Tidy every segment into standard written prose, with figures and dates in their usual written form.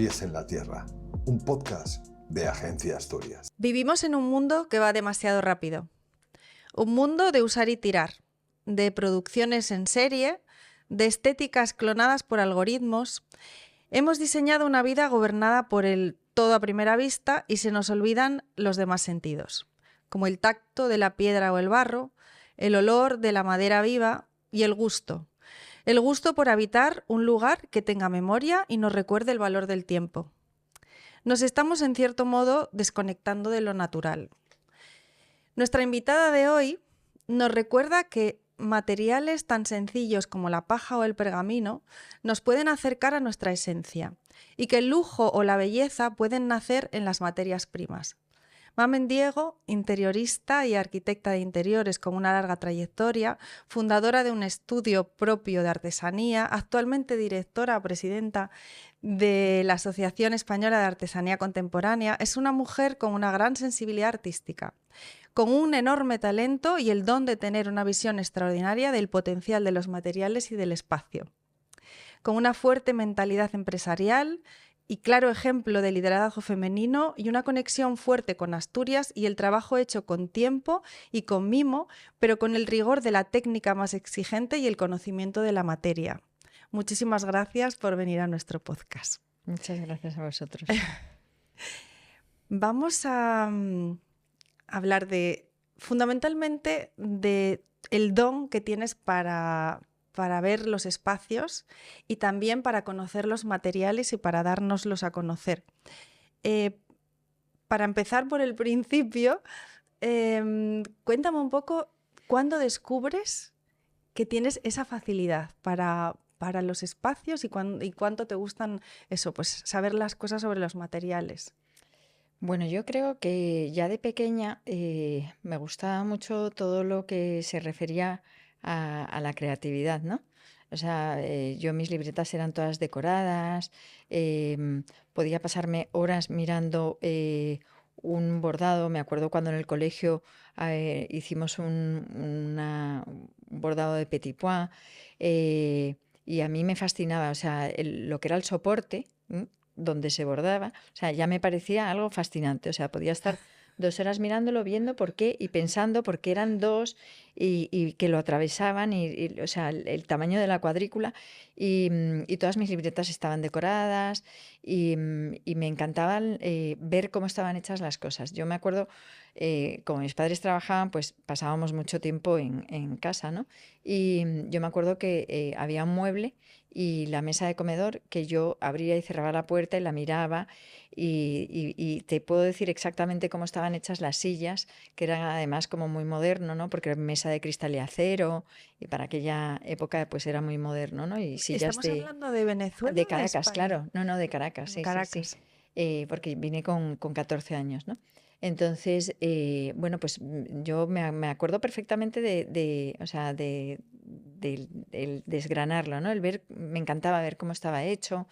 pies en la tierra, un podcast de Agencia Asturias. Vivimos en un mundo que va demasiado rápido. Un mundo de usar y tirar, de producciones en serie, de estéticas clonadas por algoritmos. Hemos diseñado una vida gobernada por el todo a primera vista y se nos olvidan los demás sentidos, como el tacto de la piedra o el barro, el olor de la madera viva y el gusto. El gusto por habitar un lugar que tenga memoria y nos recuerde el valor del tiempo. Nos estamos, en cierto modo, desconectando de lo natural. Nuestra invitada de hoy nos recuerda que materiales tan sencillos como la paja o el pergamino nos pueden acercar a nuestra esencia y que el lujo o la belleza pueden nacer en las materias primas. Mamen Diego, interiorista y arquitecta de interiores con una larga trayectoria, fundadora de un estudio propio de artesanía, actualmente directora o presidenta de la Asociación Española de Artesanía Contemporánea, es una mujer con una gran sensibilidad artística, con un enorme talento y el don de tener una visión extraordinaria del potencial de los materiales y del espacio. Con una fuerte mentalidad empresarial y claro ejemplo de liderazgo femenino y una conexión fuerte con Asturias y el trabajo hecho con tiempo y con mimo, pero con el rigor de la técnica más exigente y el conocimiento de la materia. Muchísimas gracias por venir a nuestro podcast. Muchas gracias a vosotros. Vamos a hablar fundamentalmente de el don que tienes para ver los espacios y también para conocer los materiales y para dárnoslos a conocer. Para empezar por el principio, cuéntame un poco cuándo descubres que tienes esa facilidad para los espacios y cuánto te gustan eso, pues saber las cosas sobre los materiales. Bueno, yo creo que ya de pequeña me gustaba mucho todo lo que se refería a la creatividad, ¿no? O sea, yo mis libretas eran todas decoradas, podía pasarme horas mirando un bordado. Me acuerdo cuando en el colegio hicimos un bordado de petit pois y a mí me fascinaba, o sea, lo que era el soporte donde se bordaba, o sea, ya me parecía algo fascinante, o sea, podía estar 2 horas mirándolo, viendo por qué y pensando por qué eran 2 y que lo atravesaban o sea, el tamaño de la cuadrícula y todas mis libretas estaban decoradas y me encantaban ver cómo estaban hechas las cosas. Yo me acuerdo, como mis padres trabajaban, pues pasábamos mucho tiempo en casa, ¿no? Y yo me acuerdo que había un mueble y la mesa de comedor que yo abría y cerraba la puerta y la miraba y te puedo decir exactamente cómo estaban hechas las sillas, que eran además como muy moderno, ¿no? Porque era mesa de cristal y acero y para aquella época pues era muy moderno, ¿no? Y sillas ¿Estamos hablando de Venezuela de o de Caracas, España? claro. No, de Caracas, sí, Caracas. sí, sí. Porque vine con 14 años, ¿no? Entonces, bueno, pues yo me acuerdo perfectamente o sea, el desgranarlo, ¿no? Me encantaba ver cómo estaba hecho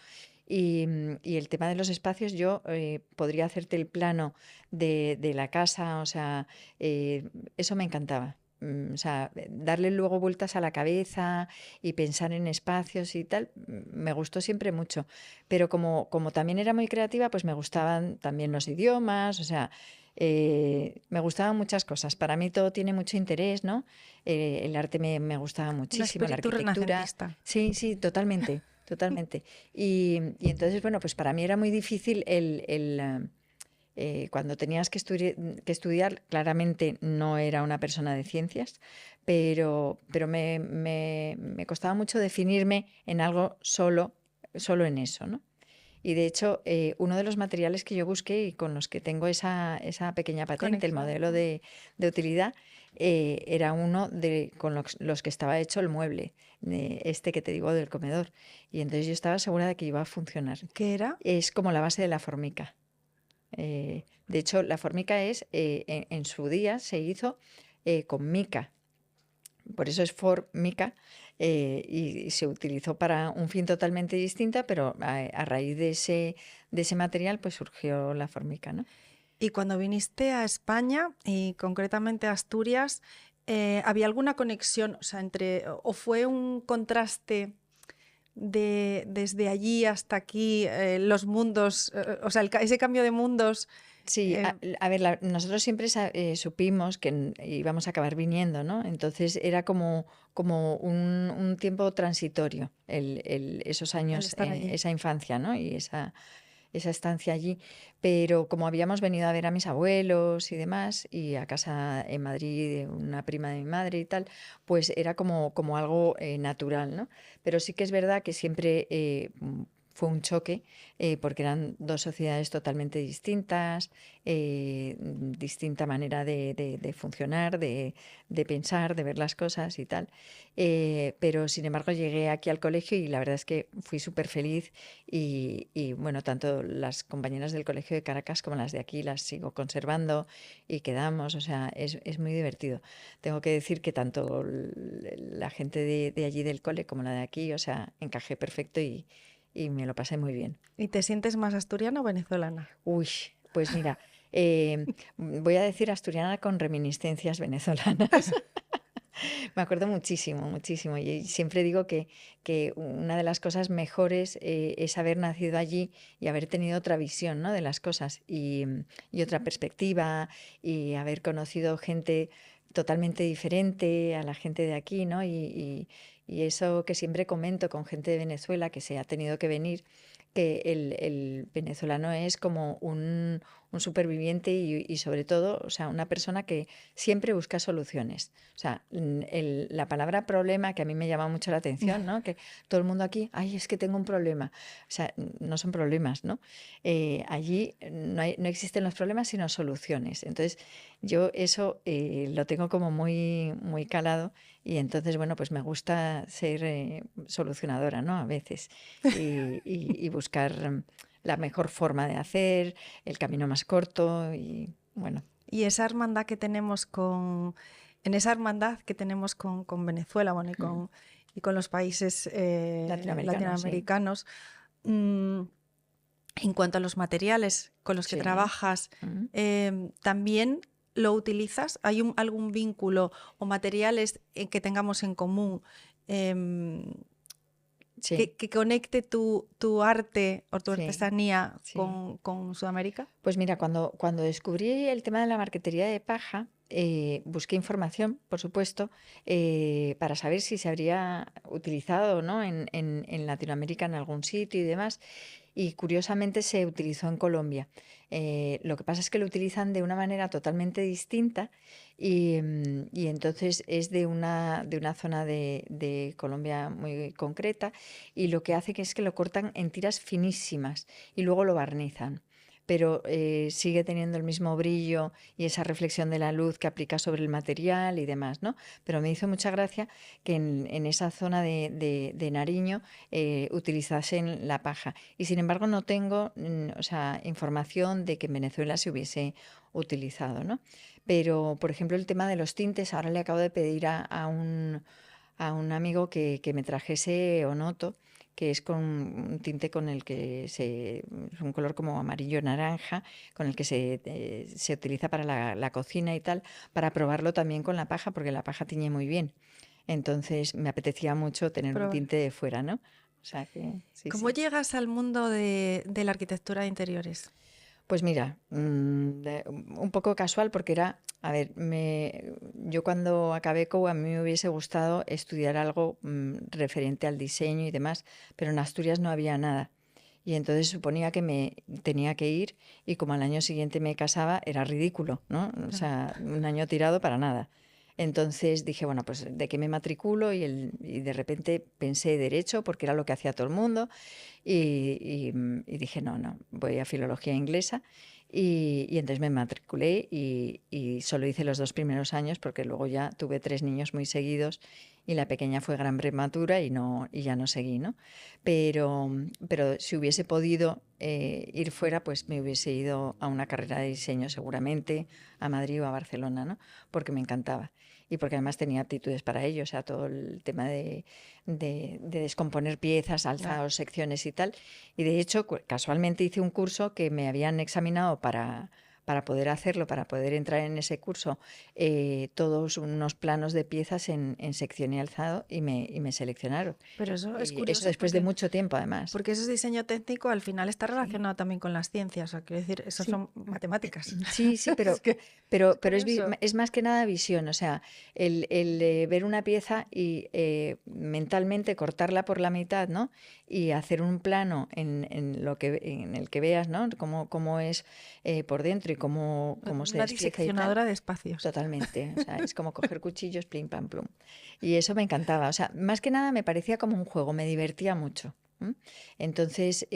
y el tema de los espacios, yo podría hacerte el plano de la casa, o sea, eso me encantaba. O sea, darle luego vueltas a la cabeza y pensar en espacios y tal, me gustó siempre mucho. Pero como también era muy creativa, pues me gustaban también los idiomas, o sea, me gustaban muchas cosas. Para mí todo tiene mucho interés, ¿no? El arte me gustaba muchísimo, la espíritu arquitectura. renacentista. Sí, sí, totalmente, totalmente. Y entonces, bueno, pues para mí era muy difícil cuando tenías que estudiar, claramente no era una persona de ciencias, pero me costaba mucho definirme en algo solo en eso, ¿no? Y de hecho, uno de los materiales que yo busqué y con los que tengo esa pequeña patente, el modelo de utilidad, era uno con los que estaba hecho el mueble, este que te digo del comedor. Y entonces yo estaba segura de que iba a funcionar. ¿Qué era? Es como la base de la formica. De hecho, la formica en su día se hizo con mica. Por eso es formica y se utilizó para un fin totalmente distinto, pero a raíz de ese material pues surgió la formica, ¿no? Y cuando viniste a España y concretamente a Asturias, ¿había alguna conexión, o sea, o fue un contraste desde allí hasta aquí, los mundos, o sea, ese cambio de mundos. Sí, eh, a ver, nosotros siempre supimos que íbamos a acabar viniendo, ¿no? Entonces era como un tiempo transitorio, esos el años, estar allí. esa infancia, ¿no? Y esa estancia allí. Pero como habíamos venido a ver a mis abuelos y demás, y a casa en Madrid de una prima de mi madre y tal, pues era como algo natural, ¿no? Pero sí que es verdad que siempre fue un choque, porque eran dos sociedades totalmente distintas, distinta manera de funcionar, de pensar, de ver las cosas y tal. Pero sin embargo llegué aquí al colegio y la verdad es que fui súper feliz y, bueno, tanto las compañeras del colegio de Caracas como las de aquí las sigo conservando y quedamos, o sea, es muy divertido. Tengo que decir que tanto la gente de allí del cole como la de aquí, o sea, encajé perfecto y me lo pasé muy bien. ¿Y te sientes más asturiana o venezolana? Uy, pues mira, voy a decir asturiana con reminiscencias venezolanas. Me acuerdo muchísimo, muchísimo. Y siempre digo que una de las cosas mejores es haber nacido allí y haber tenido otra visión, ¿no? De las cosas y otra perspectiva y haber conocido gente totalmente diferente a la gente de aquí, ¿no? Y eso que siempre comento con gente de Venezuela que se ha tenido que venir, que el venezolano es como un superviviente y sobre todo, o sea, una persona que siempre busca soluciones. O sea, la palabra problema, que a mí me llama mucho la atención, ¿no? Que todo el mundo aquí, ay, es que tengo un problema. O sea, no son problemas, ¿no? Allí no existen los problemas, sino soluciones. Entonces, yo eso lo tengo como muy, muy calado y entonces, bueno, pues me gusta ser solucionadora, ¿no? A veces y buscar la mejor forma de hacer, el camino más corto y, bueno, Y esa hermandad que tenemos en esa hermandad que tenemos con Venezuela, bueno, y con los países latinoamericano, sí. latinoamericanos, mm, en cuanto a los materiales con los que Sí. trabajas, Mm. ¿también lo utilizas? ¿Hay algún vínculo o materiales que tengamos en común em, Sí, que conecte tu arte o tu sí, artesanía sí. con Sudamérica? Pues mira, cuando descubrí el tema de la marquetería de paja, busqué información, por supuesto, para saber si se habría utilizado, ¿no? en Latinoamérica en algún sitio y demás. Y curiosamente se utilizó en Colombia. Lo que pasa es que lo utilizan de una manera totalmente distinta y entonces es de una zona de Colombia muy concreta y lo que hace que es que lo cortan en tiras finísimas y luego lo barnizan, pero sigue teniendo el mismo brillo y esa reflexión de la luz que aplica sobre el material y demás, ¿no? Pero me hizo mucha gracia que en esa zona de Nariño utilizasen la paja. Y sin embargo no tengo, o sea, información de que en Venezuela se hubiese utilizado, ¿no? Pero, por ejemplo, el tema de los tintes, ahora le acabo de pedir a un amigo que me trajese Onoto, que es con un tinte con el que es un color como amarillo naranja, con el que se utiliza para la cocina y tal, para probarlo también con la paja, porque la paja tiñe muy bien. Entonces me apetecía mucho tener un Probar. tinte de fuera, ¿no? O sea que sí, ¿Cómo sí. llegas al mundo de la arquitectura de interiores? Pues mira, un poco casual porque era, a ver, yo cuando acabé COU a mí me hubiese gustado estudiar algo referente al diseño y demás, pero en Asturias no había nada. Y entonces suponía que me tenía que ir y como al año siguiente me casaba, era ridículo, ¿no? O Claro. sea, un año tirado para nada. Entonces dije, bueno, pues de qué me matriculo y de repente pensé derecho porque era lo que hacía todo el mundo y dije, no, no, voy a filología inglesa y entonces me matriculé y solo hice los 2 primeros años porque luego ya tuve 3 niños muy seguidos y la pequeña fue gran prematura y ya no seguí, ¿no? Pero si hubiese podido ir fuera, pues me hubiese ido a una carrera de diseño seguramente, a Madrid o a Barcelona, ¿no? Porque me encantaba y porque además tenía aptitudes para ello, o sea, todo el tema de descomponer piezas, Ah, alzados, secciones y tal. Y de hecho, casualmente hice un curso que me habían examinado para poder hacerlo, para poder entrar en ese curso, todos unos planos de piezas en sección y alzado y me seleccionaron. Pero eso es Y eso curioso después de mucho tiempo, además. porque eso es diseño técnico, al final está Sí, relacionado también con las ciencias. O sea, quiero decir, eso sí. son matemáticas. Sí, Es que es pero curioso. es más que nada visión, o sea, el ver una pieza y mentalmente cortarla por la mitad, ¿no? Y hacer un plano en el que veas, ¿no? Cómo es por dentro y cómo se Una desplieza y tal. diseccionadora de espacios. Totalmente, o sea, es como coger cuchillos, plim, pam, plum. Y eso me encantaba, o sea, más que nada me parecía como un juego, me divertía mucho. Entonces,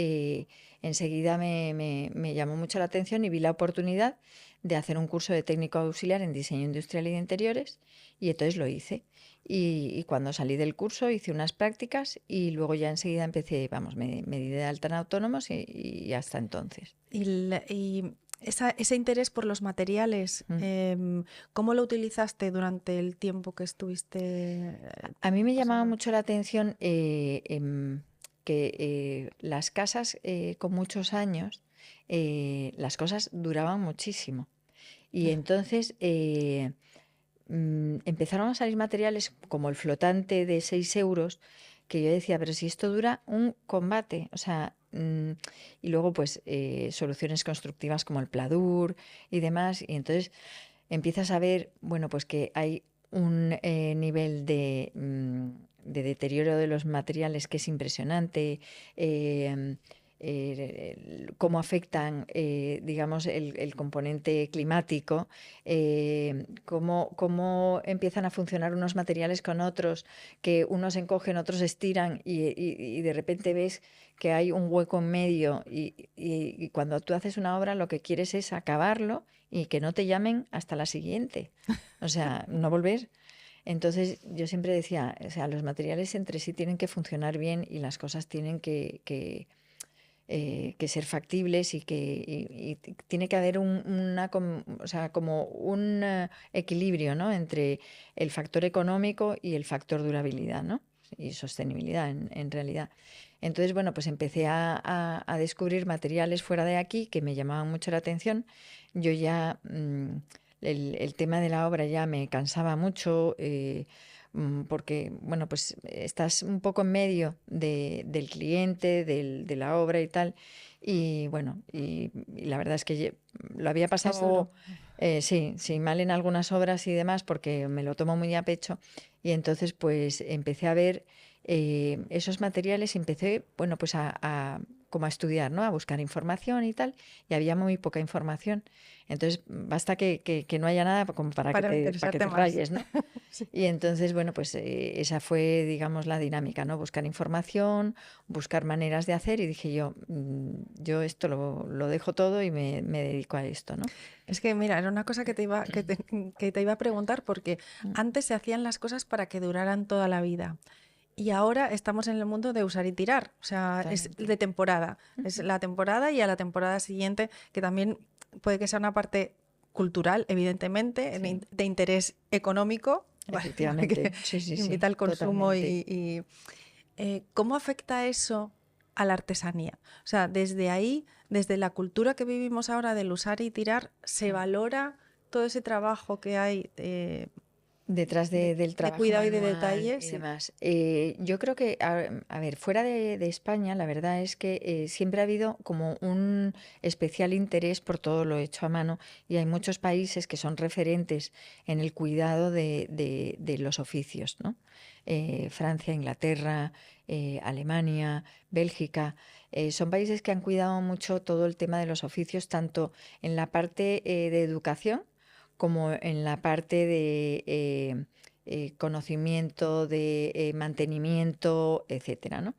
enseguida me llamó mucho la atención y vi la oportunidad de hacer un curso de técnico auxiliar en diseño industrial y de interiores y entonces lo hice. Y cuando salí del curso hice unas prácticas y luego ya enseguida empecé, vamos, me di de alta en autónomos y hasta entonces. Y ese interés por los materiales, Mm. ¿cómo lo utilizaste durante el tiempo que estuviste A mí me llamaba pasando? mucho la atención que las casas con muchos años, las cosas duraban muchísimo. Y entonces empezaron a salir materiales como el flotante de 6 euros, que yo decía, pero si esto dura un combate, o sea, y luego pues soluciones constructivas como el pladur y demás, y entonces empiezas a ver, bueno, pues que hay un nivel de deterioro de los materiales que es impresionante, eh, cómo afectan, digamos, el componente climático, cómo empiezan a funcionar unos materiales con otros, que unos encogen, otros estiran y de repente ves que hay un hueco en medio y cuando tú haces una obra lo que quieres es acabarlo y que no te llamen hasta la siguiente. O sea, no volver. Entonces yo siempre decía, o sea, los materiales entre sí tienen que funcionar bien y las cosas tienen que ser factibles y tiene que haber o sea, como un equilibrio, ¿no? Entre el factor económico y el factor durabilidad, ¿no? Y sostenibilidad en realidad. Entonces, bueno, pues empecé a descubrir materiales fuera de aquí que me llamaban mucho la atención. Yo ya, el tema de la obra ya me cansaba mucho. Porque, bueno, pues estás un poco en medio del cliente, de la obra y tal. Y bueno, y la verdad es que lo había Es duro. pasado, sí, mal en algunas obras y demás, porque me lo tomo muy a pecho. Y entonces, pues empecé a ver esos materiales y empecé, bueno, pues como a estudiar, ¿no? A buscar información y tal. Y había muy poca información. Entonces, basta que no haya nada como Para para que interesarte te más. rayes, ¿no? Sí. Y entonces, bueno, pues esa fue, digamos, la dinámica, ¿no? Buscar información, buscar maneras de hacer y dije yo esto lo dejo todo y me dedico a esto, ¿no? Es que, mira, era una cosa que te iba a preguntar porque Mm. antes se hacían las cosas para que duraran toda la vida. Y ahora estamos en el mundo de usar y tirar, o sea, es Totalmente. de temporada. Es Ujú. la temporada y a la temporada siguiente, que también puede que sea una parte cultural, evidentemente, Sí, de interés económico, ¿vale? Porque efectivamente. Sí, sí, invita sí, al consumo totalmente. ¿cómo afecta eso a la artesanía? O sea, desde ahí, desde la cultura que vivimos ahora del usar y tirar, ¿se Mm. valora todo ese trabajo que hay Detrás del de trabajo cuidado y de manual detalle? y Sí. demás. Yo creo que, a ver, fuera de España, la verdad es que siempre ha habido como un especial interés por todo lo hecho a mano y hay muchos países que son referentes en el cuidado de los oficios, ¿no? Francia, Inglaterra, Alemania, Bélgica, son países que han cuidado mucho todo el tema de los oficios, tanto en la parte de educación, como en la parte de conocimiento, de mantenimiento, etcétera, ¿no?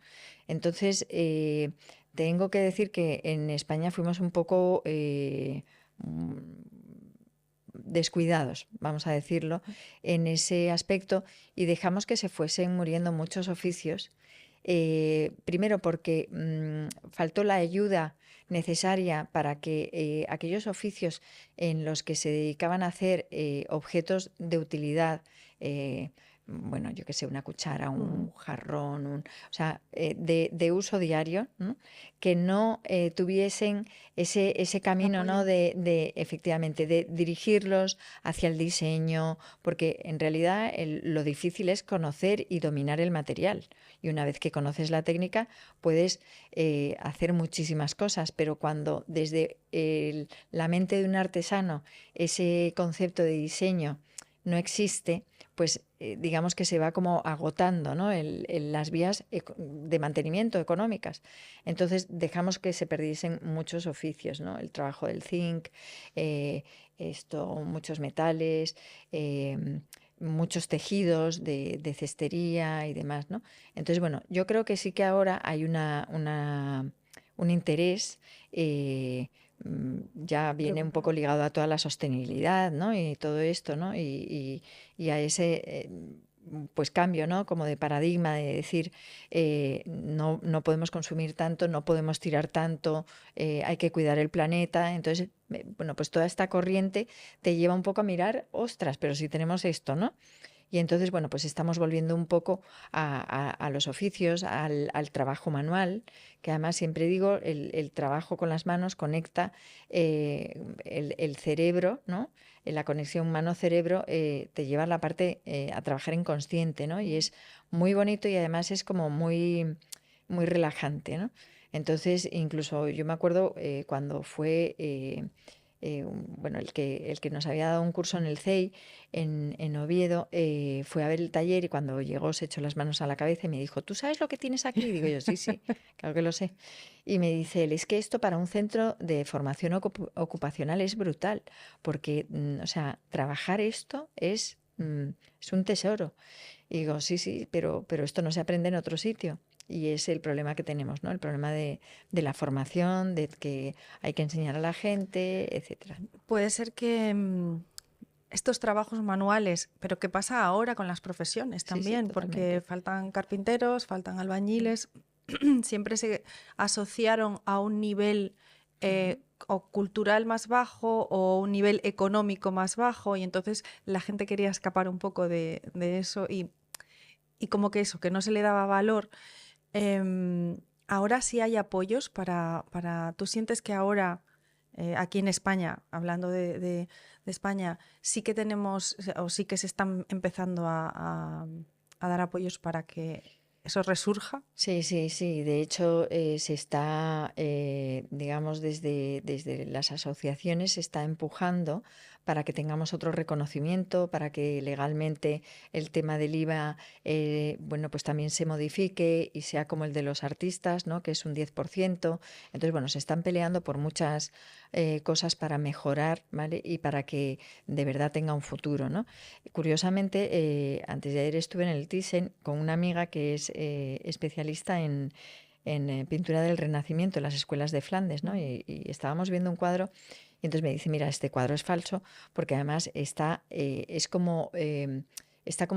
Entonces, tengo que decir que en España fuimos un poco descuidados, vamos a decirlo, en ese aspecto y dejamos que se fuesen muriendo muchos oficios. Primero porque faltó la ayuda necesaria para que aquellos oficios en los que se dedicaban a hacer objetos de utilidad, bueno, yo qué sé, una cuchara, Mm. un jarrón, o sea, de uso diario, ¿no? Que no tuviesen ese camino, ¿no? Apoyo. Efectivamente, de dirigirlos hacia el diseño, porque en realidad lo difícil es conocer y dominar el material. Y una vez que conoces la técnica, puedes hacer muchísimas cosas, pero cuando desde la mente de un artesano ese concepto de diseño no existe, pues digamos que se va como agotando, ¿no? Las vías de mantenimiento económicas. Entonces dejamos que se perdiesen muchos oficios, ¿no? El trabajo del zinc, eh, muchos metales, muchos tejidos de cestería y demás, ¿no? Entonces, bueno, yo creo que sí que ahora hay un interés, ya viene un poco Preocupante. ligado a toda la sostenibilidad, ¿no? Y todo esto, ¿no? Y a ese pues cambio, ¿no? Como de paradigma, de decir, no podemos consumir tanto, no podemos tirar tanto, hay que cuidar el planeta. Entonces, bueno, pues toda esta corriente te lleva un poco a mirar, ostras, pero si tenemos esto, ¿no? Y entonces, bueno, pues estamos volviendo un poco a los oficios, al trabajo manual, que además siempre digo, el trabajo con las manos conecta el cerebro, ¿no? La conexión mano-cerebro te lleva a la parte a trabajar en consciente, ¿no? Y es muy bonito y además es como muy relajante, ¿no? Entonces, incluso yo me acuerdo cuando fue bueno, el que nos había dado un curso en el CEI, en Oviedo, fue a ver el taller y cuando llegó se echó las manos a la cabeza y me dijo, ¿tú sabes lo que tienes aquí? Digo yo, sí, sí, claro que lo sé. Y me dice él, es que esto para un centro de formación ocupacional es brutal, porque, o sea, trabajar esto es un tesoro. Y digo, sí, sí, pero esto no se aprende en otro sitio. Y es el problema que tenemos, ¿no? El problema de la formación, de que hay que enseñar a la gente, etcétera. Puede ser que estos trabajos manuales, pero ¿qué pasa ahora con las profesiones Sí, sí, también? Porque totalmente. faltan carpinteros, faltan Mm, albañiles, siempre se asociaron a un nivel ujú. o cultural más bajo o un nivel económico más bajo y entonces la gente quería escapar un poco de eso y como que eso, que no se le daba valor. Ahora sí hay apoyos ¿tú sientes que ahora aquí en España, hablando de España, sí que tenemos o sí que se están empezando a dar apoyos para que eso resurja? Sí, sí, sí. De hecho, se está, digamos, desde las asociaciones se está empujando para que tengamos otro reconocimiento, para que legalmente el tema del IVA, bueno, pues también se modifique y sea como el de los artistas, ¿no? Que es un 10%. Entonces, bueno, se están peleando por muchas cosas para mejorar, ¿vale? Y para que de verdad tenga un futuro, ¿no? Curiosamente, antes de ayer estuve en el Thyssen con una amiga que es especialista en pintura del Renacimiento en las escuelas de Flandes, ¿no? Mm. Y estábamos viendo un cuadro y entonces me dice, mira, este cuadro es falso porque además está como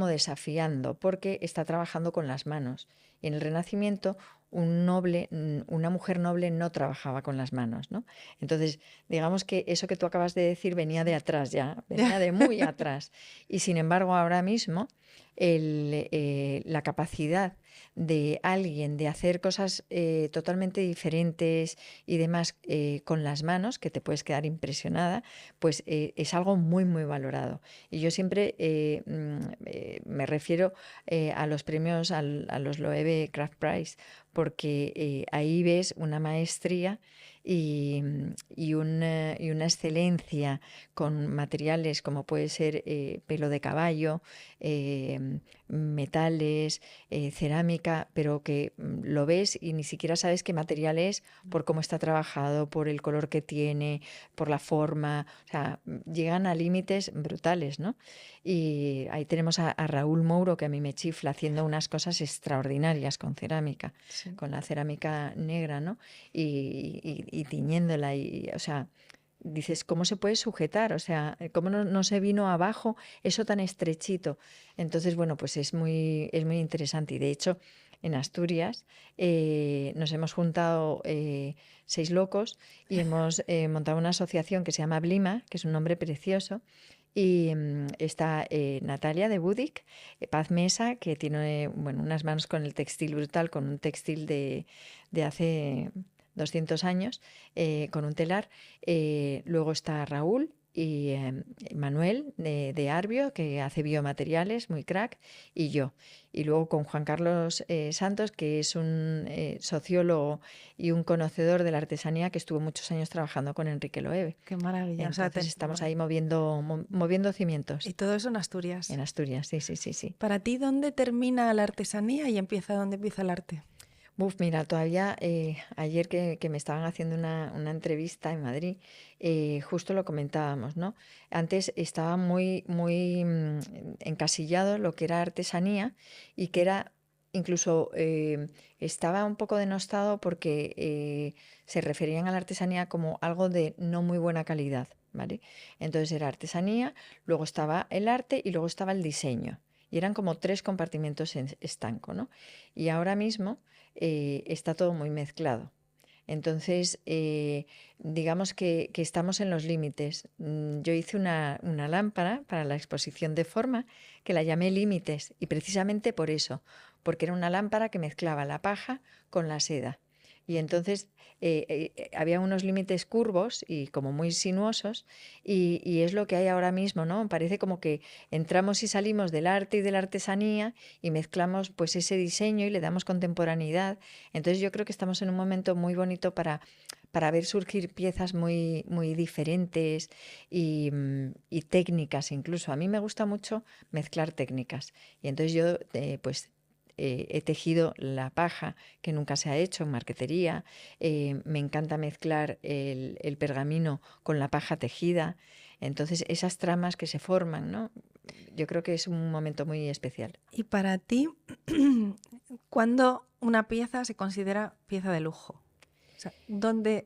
desafiando porque está trabajando con las manos. Y en el Renacimiento una mujer noble no trabajaba con las manos, ¿no? Entonces, digamos que eso que tú acabas de decir venía de atrás ya, venía de muy atrás. Y sin embargo, ahora mismo la capacidad de alguien de hacer cosas totalmente diferentes y demás con las manos, que te puedes quedar impresionada, pues es algo muy, muy valorado. Y yo siempre me refiero a los premios, a los Loewe Craft Prize, porque ahí ves una maestría y una excelencia con materiales como puede ser pelo de caballo, metales, cerámica, pero que lo ves y ni siquiera sabes qué material es por cómo está trabajado, por el color que tiene, por la forma, o sea, llegan a límites brutales, ¿no? Y ahí tenemos a Raúl Mouro, que a mí me chifla, haciendo unas cosas extraordinarias con cerámica, Sí. con la cerámica negra, ¿no? Y tiñéndola, o sea, dices, ¿cómo se puede sujetar? O sea, ¿cómo no se vino abajo eso tan estrechito? Entonces, bueno, pues es muy interesante. Y de hecho, en Asturias nos hemos juntado 6 locos y hemos montado una asociación que se llama Blima, que es un nombre precioso, Y está Natalia de Budic, Paz Mesa, que tiene unas manos con el textil brutal, con un textil de hace 200 años, con un telar. Luego está Raúl y Manuel de Arbio, que hace biomateriales, muy crack, y yo. Y luego con Juan Carlos Santos, que es un sociólogo y un conocedor de la artesanía que estuvo muchos años trabajando con Enrique Loewe. Qué maravilla. Entonces estamos ahí moviendo cimientos. Y todo eso en Asturias. En Asturias, sí. Para ti, ¿dónde termina la artesanía y dónde empieza el arte? Mira, todavía ayer que me estaban haciendo una entrevista en Madrid, justo lo comentábamos, ¿no? Antes estaba muy encasillado lo que era artesanía y que era incluso estaba un poco denostado porque se referían a la artesanía como algo de no muy buena calidad, ¿vale? Entonces era artesanía, luego estaba el arte y luego estaba el diseño. Y eran como 3 compartimentos estanco, ¿no? Y ahora mismo está todo muy mezclado. Entonces, digamos que estamos en los límites. Yo hice una lámpara para la exposición de forma que la llamé Límites, y precisamente por eso, porque era una lámpara que mezclaba la paja con la seda. Y entonces había unos límites curvos y como muy sinuosos, y es lo que hay ahora mismo, ¿no? Parece como que entramos y salimos del arte y de la artesanía y mezclamos pues ese diseño y le damos contemporaneidad. Entonces yo creo que estamos en un momento muy bonito para ver surgir piezas muy diferentes y técnicas incluso. A mí me gusta mucho mezclar técnicas, y entonces yo he tejido la paja, que nunca se ha hecho en marquetería. Me encanta mezclar el pergamino con la paja tejida. Entonces esas tramas que se forman, ¿no? Yo creo que es un momento muy especial. Y para ti, ¿cuándo una pieza se considera pieza de lujo? O sea, ¿dónde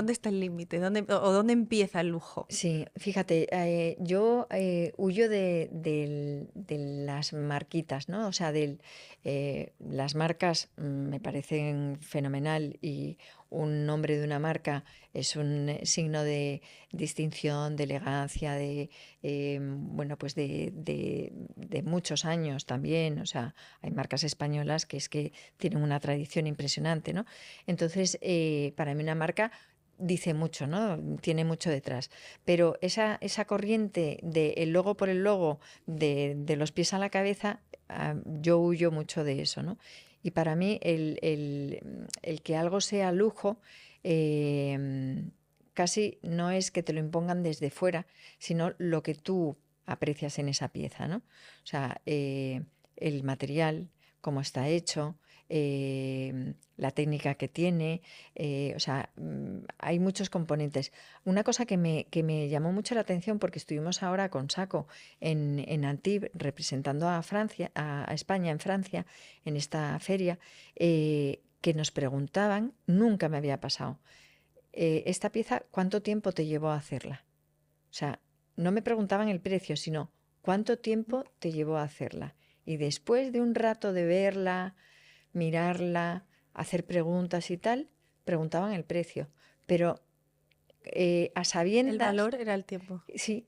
está el límite? ¿Dónde empieza el lujo? Sí, fíjate, yo huyo de las marquitas, ¿no? O sea, las marcas me parecen fenomenal, y un nombre de una marca es un signo de distinción, de elegancia, pues de muchos años también. O sea, hay marcas españolas que es que tienen una tradición impresionante, ¿no? Entonces, para mí una marca dice mucho, ¿no? Tiene mucho detrás. Pero esa corriente de el logo por el logo, de los pies a la cabeza, yo huyo mucho de eso, ¿no? Y para mí el que algo sea lujo casi no es que te lo impongan desde fuera, sino lo que tú aprecias en esa pieza, ¿no? O sea, el material, cómo está hecho, la técnica que tiene, o sea, hay muchos componentes. Una cosa que me llamó mucho la atención, porque estuvimos ahora con Saco en Antibes representando a Francia, a España en Francia, en esta feria, que nos preguntaban, nunca me había pasado, esta pieza, ¿cuánto tiempo te llevó a hacerla? O sea, no me preguntaban el precio, sino cuánto tiempo te llevó a hacerla. Y después de un rato de verla, mirarla, hacer preguntas y tal, preguntaban el precio. Pero a sabiendas... El valor era el tiempo. Sí,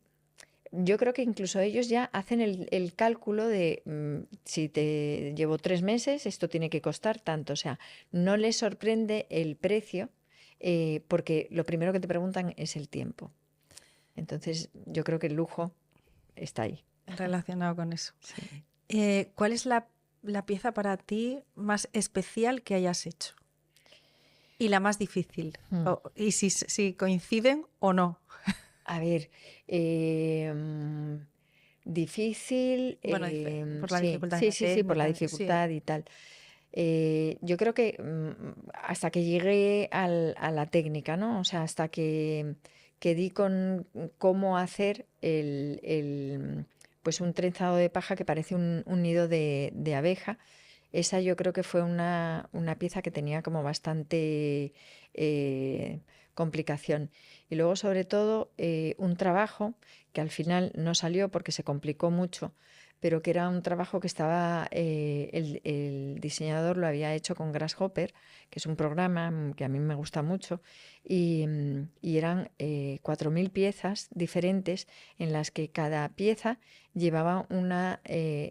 yo creo que incluso ellos ya hacen el cálculo de si te llevo 3 meses, esto tiene que costar tanto. O sea, no les sorprende el precio, porque lo primero que te preguntan es el tiempo. Entonces, yo creo que el lujo está ahí. Relacionado con eso. Sí. ¿Cuál es la pieza para ti más especial que hayas hecho? Y la más difícil. Y si coinciden o no. A ver, difícil. Bueno, por la dificultad Sí, por la técnica, dificultad y tal. Yo creo que hasta que llegué a la técnica, ¿no? O sea, hasta que di con cómo hacer pues un trenzado de paja que parece un nido de abeja. Esa yo creo que fue una pieza que tenía como bastante complicación. Y luego, sobre todo, un trabajo que al final no salió porque se complicó mucho, pero que era un trabajo que estaba, el diseñador lo había hecho con Grasshopper, que es un programa que a mí me gusta mucho, y eran 4.000 piezas diferentes en las que cada pieza llevaba una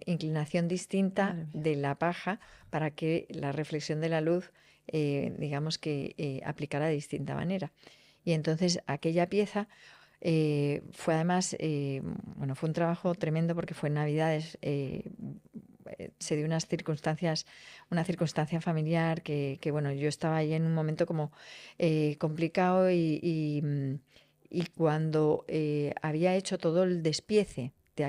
inclinación distinta Madre mía. de la paja para que la reflexión de la luz, digamos que aplicara de distinta manera. Y entonces aquella pieza fue además, bueno, fue un trabajo tremendo porque fue en Navidades, se dio una circunstancia familiar bueno, yo estaba ahí en un momento como complicado y cuando había hecho todo el despiece de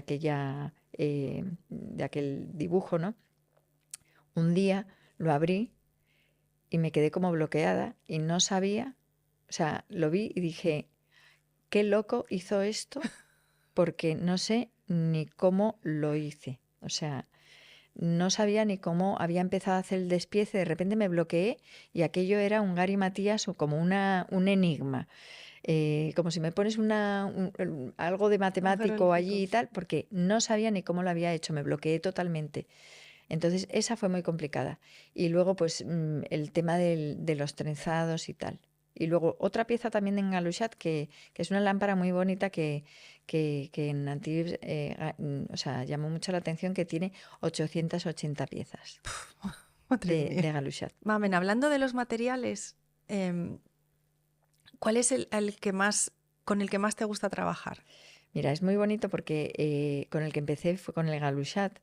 aquel dibujo, ¿no? Un día lo abrí y me quedé como bloqueada y no sabía, o sea, lo vi y dije, qué loco hizo esto porque no sé ni cómo lo hice. O sea, no sabía ni cómo había empezado a hacer el despiece, de repente me bloqueé y aquello era un Gary Matías o como un enigma. Como si me pones algo de Un matemático allí jeroglífico. y tal, porque no sabía ni cómo lo había hecho, me bloqueé totalmente. Entonces, esa fue muy complicada. Y luego, pues, el tema de los trenzados y tal. Y luego otra pieza también en Galushat, que es una lámpara muy bonita que en Antibes, o sea, llamó mucho la atención, que tiene 880 piezas Madre mía. de Galushat. Mamen, hablando de los materiales, ¿cuál es con el que más te gusta trabajar? Mira, es muy bonito porque con el que empecé fue con el Galushat,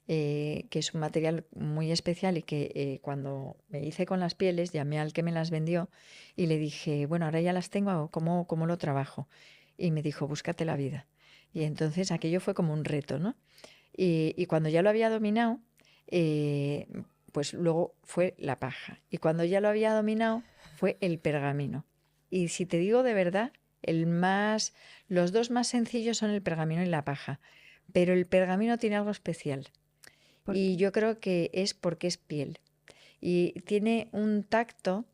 que es un material muy especial y que cuando me hice con las pieles llamé al que me las vendió y le dije, bueno, ahora ya las tengo, ¿cómo lo trabajo? Y me dijo, búscate la vida. Y entonces aquello fue como un reto, ¿no? Y cuando ya lo había dominado, eh, pues luego fue la paja. Y cuando ya lo había dominado, fue el pergamino. Y si te digo de verdad, los dos más sencillos son el pergamino y la paja. Pero el pergamino tiene algo especial. ¿Por Y qué? yo creo que es porque es piel. Y tiene un tacto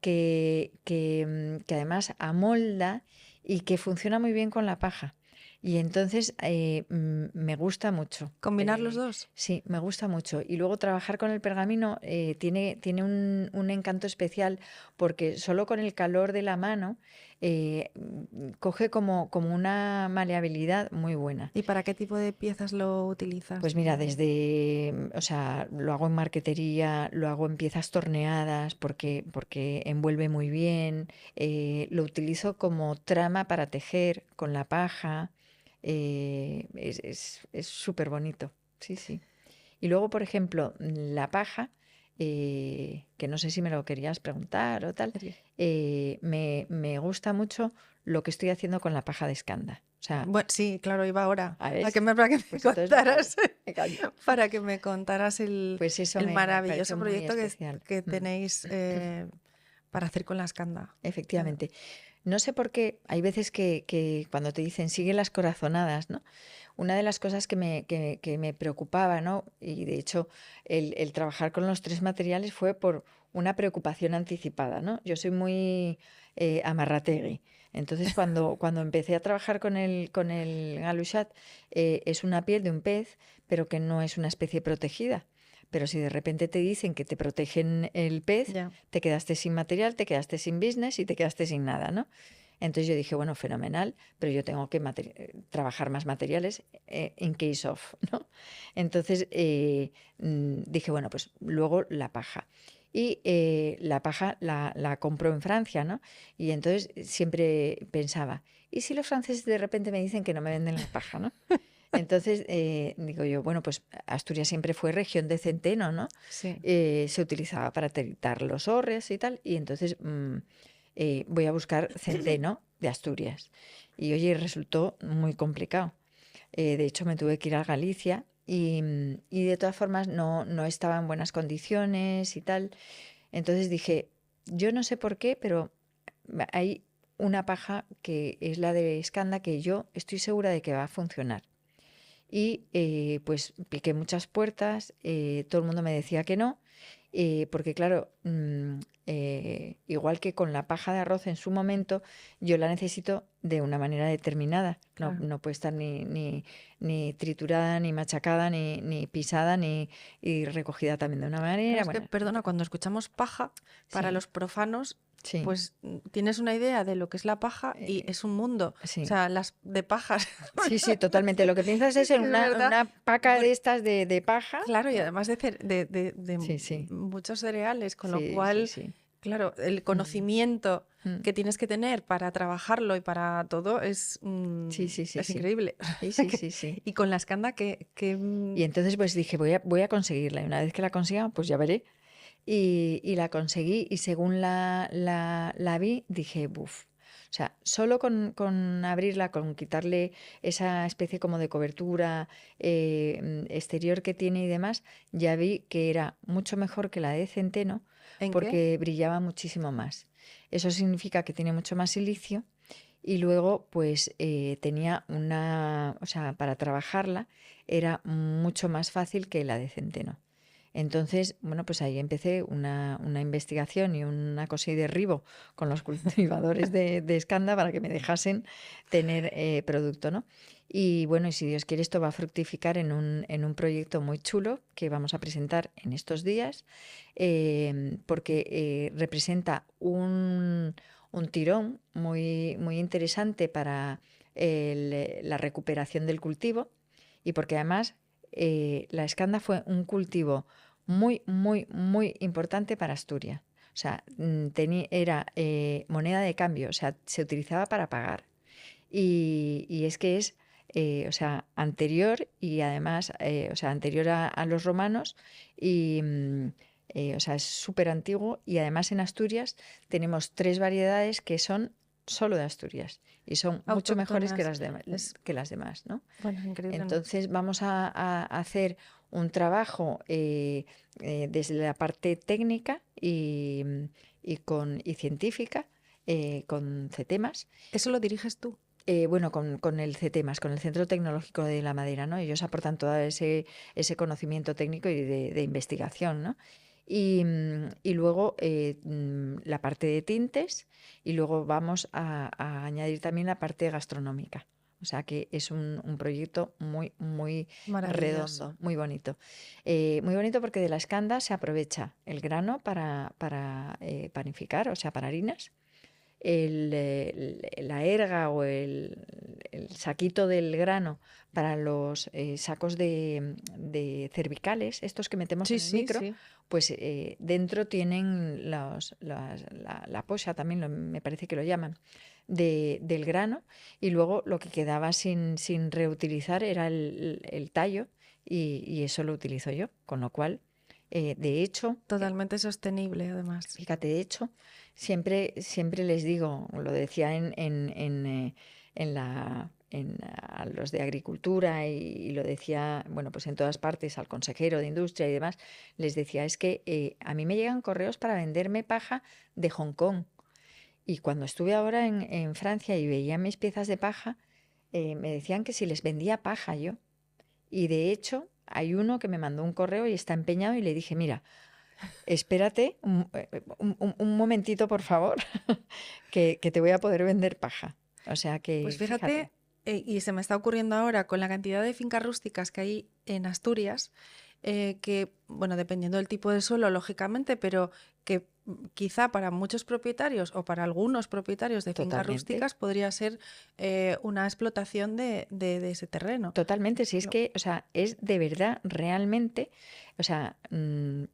que además amolda y que funciona muy bien con la paja. Y entonces me gusta mucho. ¿Combinar los dos? Sí, me gusta mucho. Y luego trabajar con el pergamino tiene un encanto especial porque solo con el calor de la mano coge como una maleabilidad muy buena. ¿Y para qué tipo de piezas lo Pues utilizas? mira, o sea, lo hago en marquetería, lo hago en piezas torneadas porque envuelve muy bien, lo utilizo como trama para tejer con la paja, es súper bonito, sí, sí. Y luego, por ejemplo, la paja, que no sé si me lo querías preguntar o tal, Serio. me gusta mucho lo que estoy haciendo con la paja de escanda. O sea, Bueno, sí, claro, iba ahora. a Para ver, que me pues entonces me callo, contaras, me callo. para que me contaras Pues eso el me parece maravilloso muy proyecto especial. que tenéis para hacer con la escanda. Claro. Efectivamente. No sé por qué, hay veces que cuando te dicen sigue las corazonadas, ¿no? Una de las cosas que me preocupaba, ¿no? Y de hecho el trabajar con los tres materiales fue por una preocupación anticipada, ¿no? Yo soy muy amarrategui. Entonces cuando empecé a trabajar con el Galushat, es una piel de un pez, pero que no es una especie protegida. Pero si de repente te dicen que te protegen el pez, Ya. te quedaste sin material, te quedaste sin business y te quedaste sin nada, ¿no? Entonces yo dije, bueno, fenomenal, pero yo tengo que trabajar más materiales in case of, ¿no? Entonces dije, bueno, pues luego la paja. Y la paja la compro en Francia, ¿no? Y entonces siempre pensaba, ¿y si los franceses de repente me dicen que no me venden la paja, ¿no? Entonces digo yo, bueno, pues Asturias siempre fue región de centeno, ¿no? Sí. Se utilizaba para tritar los orres y tal, y entonces voy a buscar centeno de Asturias. Y oye, resultó muy complicado. De hecho, me tuve que ir a Galicia y de todas formas no estaba en buenas condiciones y tal. Entonces dije, yo no sé por qué, pero hay una paja que es la de Escanda que yo estoy segura de que va a funcionar. Y pues piqué muchas puertas, todo el mundo me decía que no. porque claro, igual que con la paja de arroz en su momento, yo la necesito de una manera determinada. No, Claro. no puede estar ni triturada, ni machacada, ni pisada, y recogida también de una Claro, manera. es que, Bueno, perdona, cuando escuchamos paja, para sí, los profanos, sí, pues tienes una idea de lo que es la paja y eh, es un mundo. O sí. sea, las de pajas. Sí, sí, totalmente. Lo que piensas es Es en que es verdad. una paca de por- estas de paja, Claro, y ¿no? además de Sí, sí, muchos cereales, con lo sí, sí, cual, sí. claro, el Mm, conocimiento mm. que tienes que tener para trabajarlo y para todo Sí, sí, sí, es sí. increíble. Sí, sí, sí, sí. Y con la escanda Y entonces pues dije, voy a conseguirla. Y una vez que la consiga, pues ya veré. Y la conseguí y según la vi, dije, buf. O sea, solo con abrirla, con quitarle esa especie como de cobertura exterior que tiene y demás, ya vi que era mucho mejor que la de centeno ¿en qué? porque brillaba muchísimo más. Eso significa que tiene mucho más silicio y luego pues tenía o sea, para trabajarla era mucho más fácil que la de centeno. Entonces, bueno, pues ahí empecé una investigación y una cosa y derribo con los cultivadores de escanda para que me dejasen tener producto, ¿no? Y bueno, y si Dios quiere, esto va a fructificar en un proyecto muy chulo que vamos a presentar en estos días, porque representa un tirón muy interesante para la recuperación del cultivo y porque además la escanda fue un cultivo muy importante para Asturias. O sea, era moneda de cambio, o sea, se utilizaba para pagar. Y es que es, o sea, anterior y además, o sea, anterior a los romanos y, o sea, es súper antiguo y además en Asturias tenemos tres variedades que son solo de Asturias y son mucho mejores Autóctonas. Es, que las demás, ¿no? bueno, increíble. Entonces vamos a hacer un trabajo desde la parte técnica y científica con CETEMAS. ¿Eso lo diriges tú? Bueno, con el CETEMAS, con el Centro Tecnológico de la Madera, ¿no? Ellos aportan todo ese conocimiento técnico y de investigación, ¿no? Y luego la parte de tintes y luego vamos a añadir también la parte gastronómica. O sea que es un proyecto muy Maravilloso. redondo, muy bonito. Muy bonito porque de la escanda se aprovecha el grano para panificar, o sea, para harinas la erga o el saquito del grano para los sacos de cervicales, estos que metemos Sí, en el sí, micro, sí. pues dentro tienen la posa, también me parece que lo llaman, del grano, y luego lo que quedaba sin reutilizar era el tallo, y eso lo utilizo yo, con lo cual, de hecho, Totalmente sostenible, además. fíjate, de hecho, siempre les digo, lo decía a los de agricultura y lo decía, bueno, pues en todas partes, al consejero de industria y demás, les decía, es que a mí me llegan correos para venderme paja de Hong Kong. Y cuando estuve ahora en Francia y veía mis piezas de paja, me decían que si les vendía paja yo. Y de hecho, hay uno que me mandó un correo y está empeñado y le dije, mira, espérate un momentito, por favor, que te voy a poder vender paja. O sea Pues que, fíjate, fíjate, y se me está ocurriendo ahora con la cantidad de fincas rústicas que hay en Asturias, que, bueno, dependiendo del tipo de suelo, lógicamente, pero que quizá para muchos propietarios o para algunos propietarios de fincas totalmente. rústicas podría ser una explotación de ese terreno. Totalmente, si es Lo- que, o sea, es de verdad, realmente, o sea,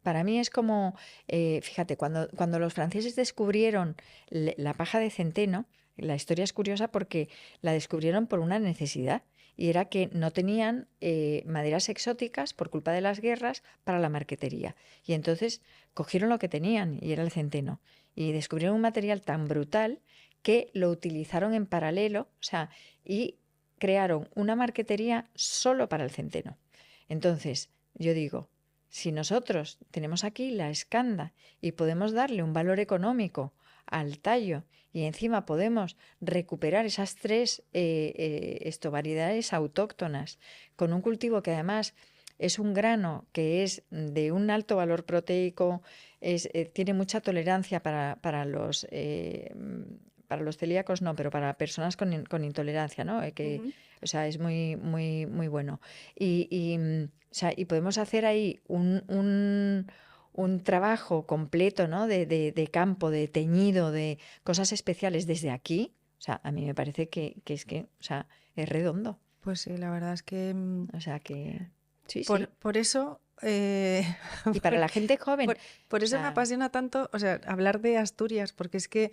para mí es como, fíjate, cuando los franceses descubrieron la paja de centeno, la historia es curiosa porque la descubrieron por una necesidad y era que no tenían maderas exóticas por culpa de las guerras para la marquetería. Y entonces cogieron lo que tenían y era el centeno y descubrieron un material tan brutal que lo utilizaron en paralelo, o sea, y crearon una marquetería solo para el centeno. Entonces, yo digo, si nosotros tenemos aquí la escanda y podemos darle un valor económico al tallo y encima podemos recuperar esas tres variedades autóctonas con un cultivo que además es un grano que es de un alto valor proteico, tiene mucha tolerancia para los celíacos, no, pero para personas con intolerancia, ¿no? Ujú. O sea, es muy, muy, muy bueno. O sea, y podemos hacer ahí un trabajo completo, ¿no? De campo, de teñido, de cosas especiales desde aquí. O sea, a mí me parece o sea, es redondo. Pues sí, la verdad es que O sea que, sí, por, sí. por eso, Y para por, la gente joven, por o eso me sea, apasiona tanto, o sea, hablar de Asturias, porque es que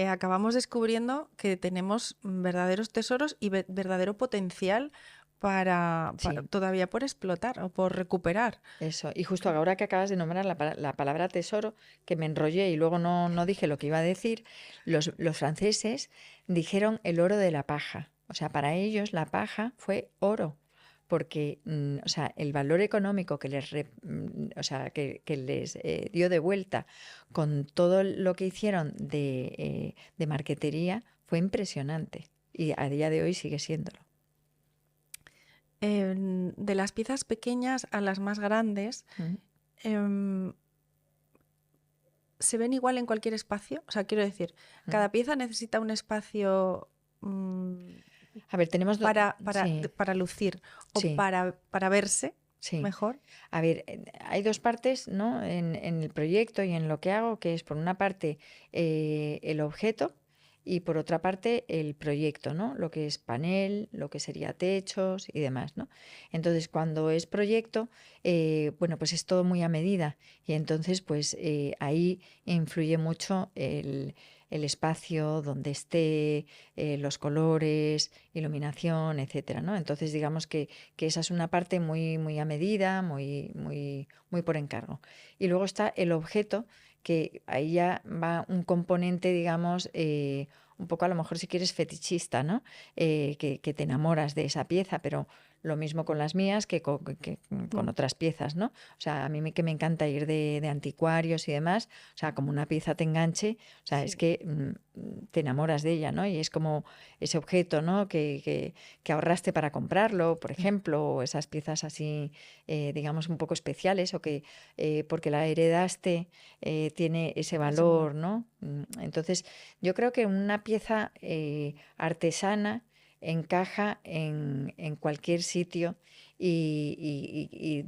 acabamos descubriendo que tenemos verdaderos tesoros y verdadero potencial para sí, todavía por explotar o por recuperar. eso. Y justo ahora que acabas de nombrar la palabra tesoro, que me enrollé y luego no dije lo que iba a decir, los franceses dijeron el oro de la paja. O sea, para ellos la paja fue oro. Porque, o sea, el valor económico o sea, que les dio de vuelta con todo lo que hicieron de marquetería fue impresionante. Y a día de hoy sigue siéndolo. De las piezas pequeñas a las más grandes, Mm, em, ¿se ven igual en cualquier espacio? O sea, quiero decir, mm. ¿cada pieza necesita un espacio A ver, tenemos... Sí, para lucir o sí, para verse sí. mejor? A ver, hay dos partes, ¿no? En el proyecto y en lo que hago, que es por una parte el objeto y por otra parte el proyecto, ¿no? Lo que es panel, lo que sería techos y demás, ¿no? Entonces, cuando es proyecto, bueno, pues es todo muy a medida y entonces, pues ahí influye mucho el espacio donde esté, los colores, iluminación, etcétera, ¿no? Entonces, digamos que esa es una parte muy, muy a medida, muy, muy, muy por encargo. Y luego está el objeto, que ahí ya va un componente, digamos, un poco a lo mejor si quieres fetichista, ¿no? Que te enamoras de esa pieza, pero lo mismo con las mías que con Mm. otras piezas, ¿no? O sea, a mí que me encanta ir de anticuarios y demás, o sea, como una pieza te enganche, o sea, es Sí. que te enamoras de ella, ¿no? Y es como ese objeto, ¿no? Que ahorraste para comprarlo, por ejemplo, o esas piezas así, digamos, un poco especiales, o que porque la heredaste tiene ese Ese valor. valor, ¿no? Entonces, yo creo que una pieza artesana encaja en cualquier sitio y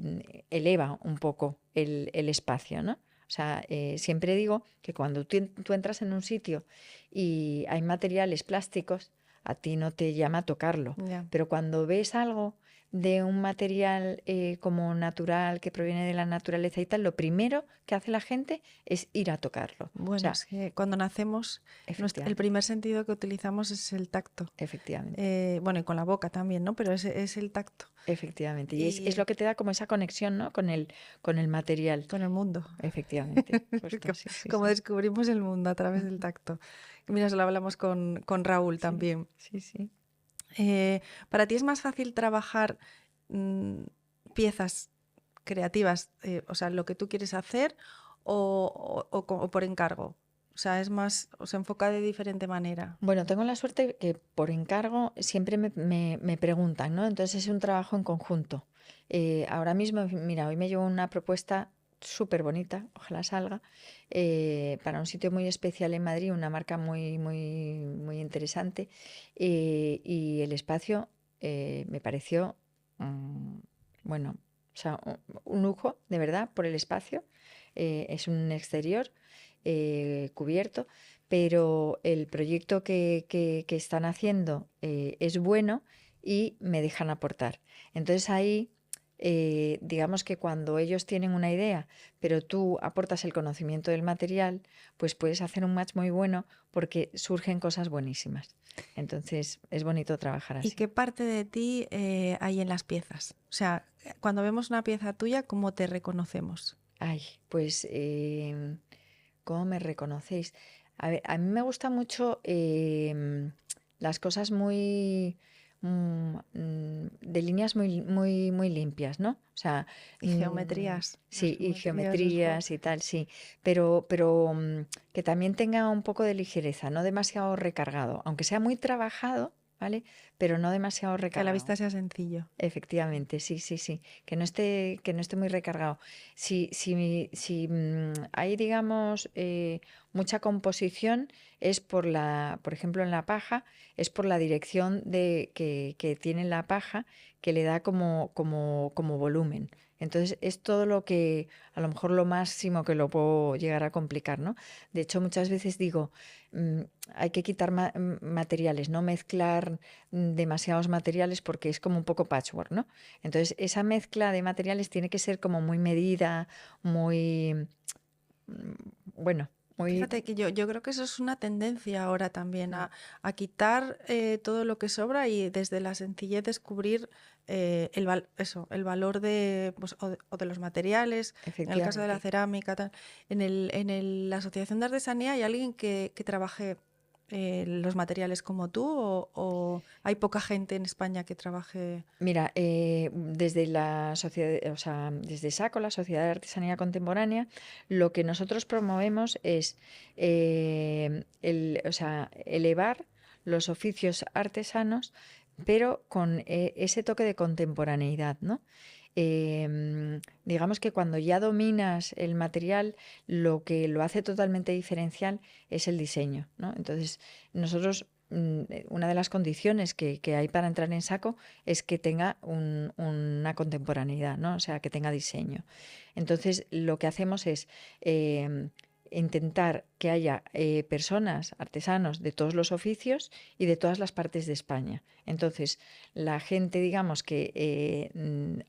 eleva un poco el espacio, ¿no? O sea, siempre digo que cuando tú entras en un sitio y hay materiales plásticos, a ti no te llama a tocarlo. Ya. Pero cuando ves algo de un material como natural, que proviene de la naturaleza y tal, lo primero que hace la gente es ir a tocarlo. O Bueno, sea, es que cuando nacemos, el efectivamente, primer sentido que utilizamos es el tacto. efectivamente, Bueno, y con la boca también, ¿no? Pero es el tacto. efectivamente. Y es Y lo que te da como esa conexión, ¿no? Con el material. con el mundo. Efectivamente, justo, Co- sí, sí, Como sí. descubrimos el mundo a través del Ujú. tacto. Mira, se lo hablamos con Raúl Sí, también. sí, sí. ¿Para ti es más fácil trabajar mm, piezas creativas, o sea, lo que tú quieres hacer o por encargo? O sea, es más, o se enfoca de diferente manera. Bueno, tengo la suerte que por encargo siempre me preguntan, ¿no? Entonces es un trabajo en conjunto. Ahora mismo, mira, hoy me llegó una propuesta súper bonita, ojalá salga, para un sitio muy especial en Madrid, una marca muy, muy, muy interesante. Y el espacio me pareció, mm, bueno, o sea, un lujo, de verdad, por el espacio. Es un exterior cubierto, pero el proyecto que están haciendo es bueno y me dejan aportar. Entonces ahí, digamos que cuando ellos tienen una idea, pero tú aportas el conocimiento del material, pues puedes hacer un match muy bueno porque surgen cosas buenísimas. Entonces es bonito trabajar ¿Y así. qué parte de ti hay en las piezas? O sea, cuando vemos una pieza tuya, ¿cómo te reconocemos? Ay, pues, ¿cómo me reconocéis? A ver, a mí me gusta mucho las cosas muy de líneas muy, muy, muy limpias, ¿no? O sea, Y geometrías, las sí, y geometrías geometrías y tal, sí, pero que también tenga un poco de ligereza, no demasiado recargado, aunque sea muy trabajado, ¿vale? Pero no demasiado Que a la recargado. vista sea sencillo. Efectivamente, sí, sí, sí, que no esté muy recargado. Si hay, digamos, mucha composición, es por ejemplo, en la paja, es por la dirección que tiene la paja, que le da como volumen. Entonces, es todo lo que, a lo mejor lo máximo que lo puedo llegar a complicar, ¿no? De hecho, muchas veces digo, mm, hay que quitar materiales, no mezclar demasiados materiales porque es como un poco patchwork, ¿no? Entonces, esa mezcla de materiales tiene que ser como muy medida, muy, mm, bueno, muy Fíjate que yo creo que eso es una tendencia ahora también, mm, a quitar todo lo que sobra y desde la sencillez descubrir el valor de, pues, o de los materiales, en el caso de la efectivamente. cerámica, tal. La Asociación de Artesanía hay alguien que trabaje los materiales como tú o hay poca gente en España que trabaje. Mira, desde la sociedad, o sea, desde SACO, la Sociedad de Artesanía Contemporánea, lo que nosotros promovemos es o sea, elevar los oficios artesanos, pero con ese toque de contemporaneidad, ¿no? Digamos que cuando ya dominas el material, lo que lo hace totalmente diferencial es el diseño, ¿no? Entonces, nosotros, una de las condiciones que hay para entrar en SACO es que tenga una contemporaneidad, ¿no? O sea, que tenga diseño. Entonces, lo que hacemos es eh, intentar que haya personas, artesanos de todos los oficios y de todas las partes de España. Entonces, la gente, digamos, que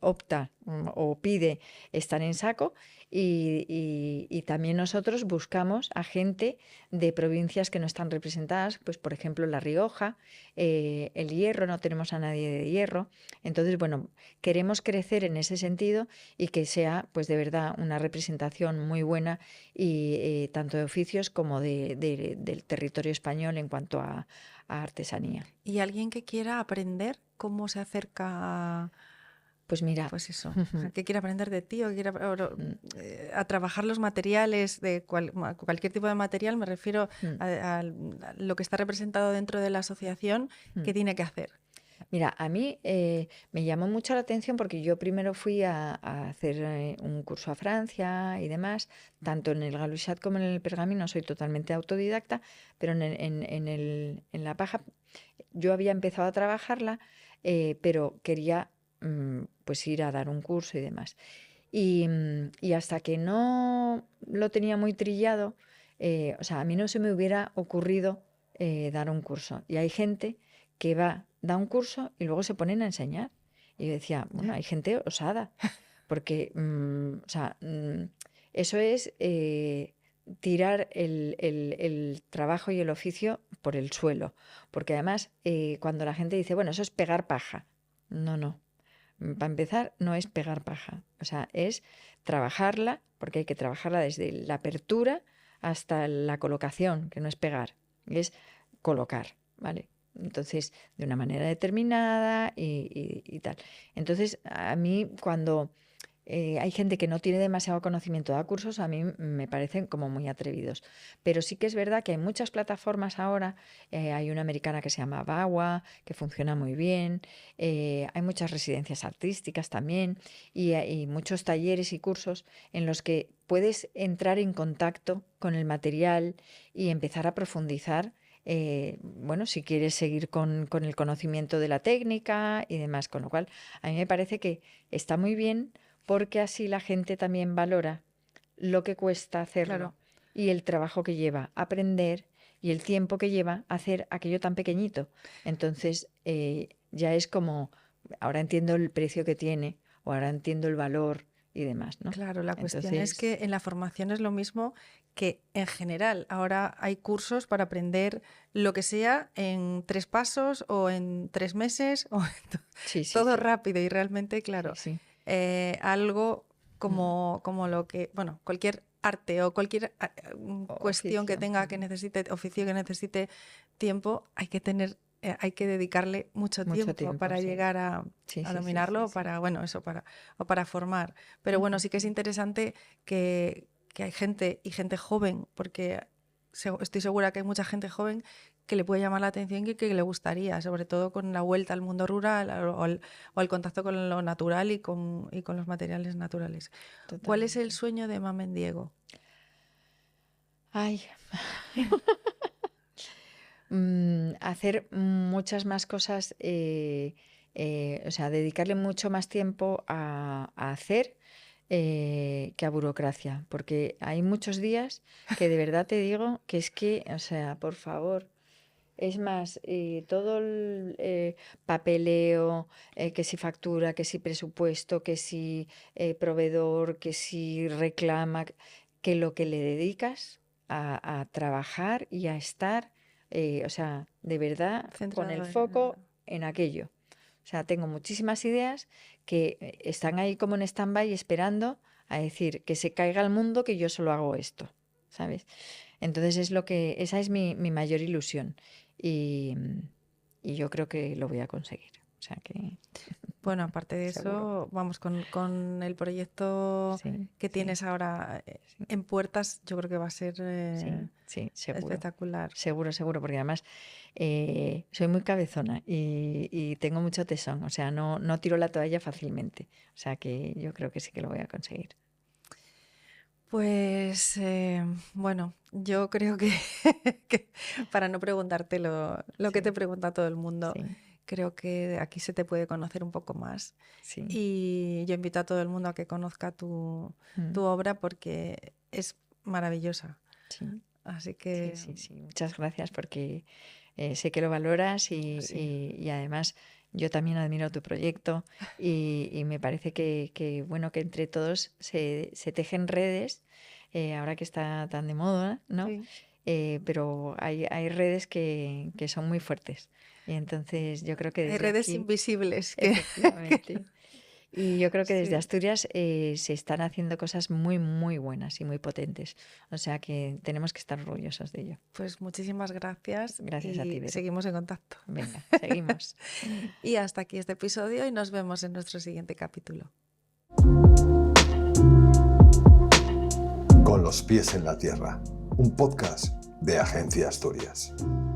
opta o pide estar en SACO y también nosotros buscamos a gente de provincias que no están representadas, pues por ejemplo La Rioja, el Hierro, no tenemos a nadie de Hierro. Entonces, bueno, queremos crecer en ese sentido y que sea pues de verdad una representación muy buena y tanto de oficios como del territorio español en cuanto a artesanía. Y alguien que quiera aprender cómo se acerca. Pues mira, Pues eso, o sea, que quiere aprender de ti o que quiere a trabajar los materiales de cualquier tipo de material, me refiero a lo que está representado dentro de la asociación, ¿qué tiene que hacer? mira, a mí me llamó mucho la atención porque yo primero fui a hacer un curso a Francia y demás, tanto en el Galushat como en el Pergamino soy totalmente autodidacta, pero en la paja yo había empezado a trabajarla, pero quería pues ir a dar un curso y demás. Y hasta que no lo tenía muy trillado, o sea, a mí no se me hubiera ocurrido dar un curso. Y hay gente que va, da un curso y luego se ponen a enseñar. Y yo decía, bueno, Ya. hay gente osada, porque, o sea, eso es tirar el trabajo y el oficio por el suelo. Porque además, cuando la gente dice, bueno, eso es pegar paja. No, no. Para empezar, no es pegar paja, o sea, es trabajarla, porque hay que trabajarla desde la apertura hasta la colocación, que no es pegar, es colocar, ¿vale? Entonces, de una manera determinada y tal. Entonces, a mí cuando hay gente que no tiene demasiado conocimiento, da cursos, a mí me parecen como muy atrevidos. Pero sí que es verdad que hay muchas plataformas ahora, hay una americana que se llama Bawa, que funciona muy bien, hay muchas residencias artísticas también y muchos talleres y cursos en los que puedes entrar en contacto con el material y empezar a profundizar. Bueno, si quieres seguir con el conocimiento de la técnica y demás, con lo cual a mí me parece que está muy bien porque así la gente también valora lo que cuesta hacerlo Claro. y el trabajo que lleva aprender y el tiempo que lleva hacer aquello tan pequeñito. Entonces, ya es como, ahora entiendo el precio que tiene o ahora entiendo el valor y demás, ¿no? Claro, la cuestión es Entonces, que en la formación es lo mismo que en general. Ahora hay cursos para aprender lo que sea en 3 pasos o en 3 meses o sí, sí, todo sí, rápido y realmente, sí, claro, sí. algo Mm. como lo que, bueno, cualquier arte o cualquier cuestión que Oficio. tenga que necesite, oficio que necesite tiempo, hay que dedicarle mucho Mucho tiempo tiempo, para sí. llegar Sí, a sí, sí, sí, dominarlo o sí. para, bueno, eso, o para formar. Pero bueno, Ujú. sí que es interesante que hay gente y gente joven, porque estoy segura que hay mucha gente joven que le puede llamar la atención y que le gustaría, sobre todo con la vuelta al mundo rural o al contacto con lo natural y con los materiales naturales. ¿Cuál es el Totalmente. sueño de Mamen Diego? Ay, hacer muchas más cosas, o sea, dedicarle mucho más tiempo a hacer que a burocracia, porque hay muchos días que de verdad te digo que es que, o sea, por favor, es más, todo el papeleo, que si factura, que si presupuesto, que si proveedor, que si reclama, que lo que le dedicas a trabajar y a estar, o sea, de verdad, con el Centrado foco en aquello. O sea, tengo muchísimas ideas que están ahí como en stand-by esperando a decir que se caiga el mundo, que yo solo hago esto, ¿sabes? Entonces esa es mi mayor ilusión y, y yo creo que lo voy a conseguir. O sea que Bueno, aparte de seguro. eso, vamos, con el proyecto Sí, que sí, tienes ahora sí, en puertas, yo creo que va a ser sí, sí, seguro. espectacular. Seguro, seguro, porque además soy muy cabezona y tengo mucho tesón. O sea, no tiro la toalla fácilmente. O sea que yo creo que sí que lo voy a conseguir. Pues bueno, yo creo que, que para no preguntarte lo que te Sí, pregunta todo el mundo, sí, creo que aquí se te puede conocer un poco más. sí. Y yo invito a todo el mundo a que conozca tu Mm, obra porque es maravillosa. sí, Así sí, que sí, sí. Muchas gracias porque sé que lo valoras sí. y además yo también admiro tu proyecto y me parece bueno, que entre todos se tejen redes, ahora que está tan de moda, ¿no? Sí. Pero hay redes que son muy fuertes y entonces yo creo que Hay desde redes aquí, invisibles efectivamente, y yo creo que desde sí. Asturias se están haciendo cosas muy, muy buenas y muy potentes. O sea que tenemos que estar orgullosos de ello. Pues muchísimas gracias Gracias a ti, y Vero. seguimos en contacto. Venga, seguimos. Y hasta aquí este episodio y nos vemos en nuestro siguiente capítulo. Con los pies en la tierra, un podcast de Agencia Asturias.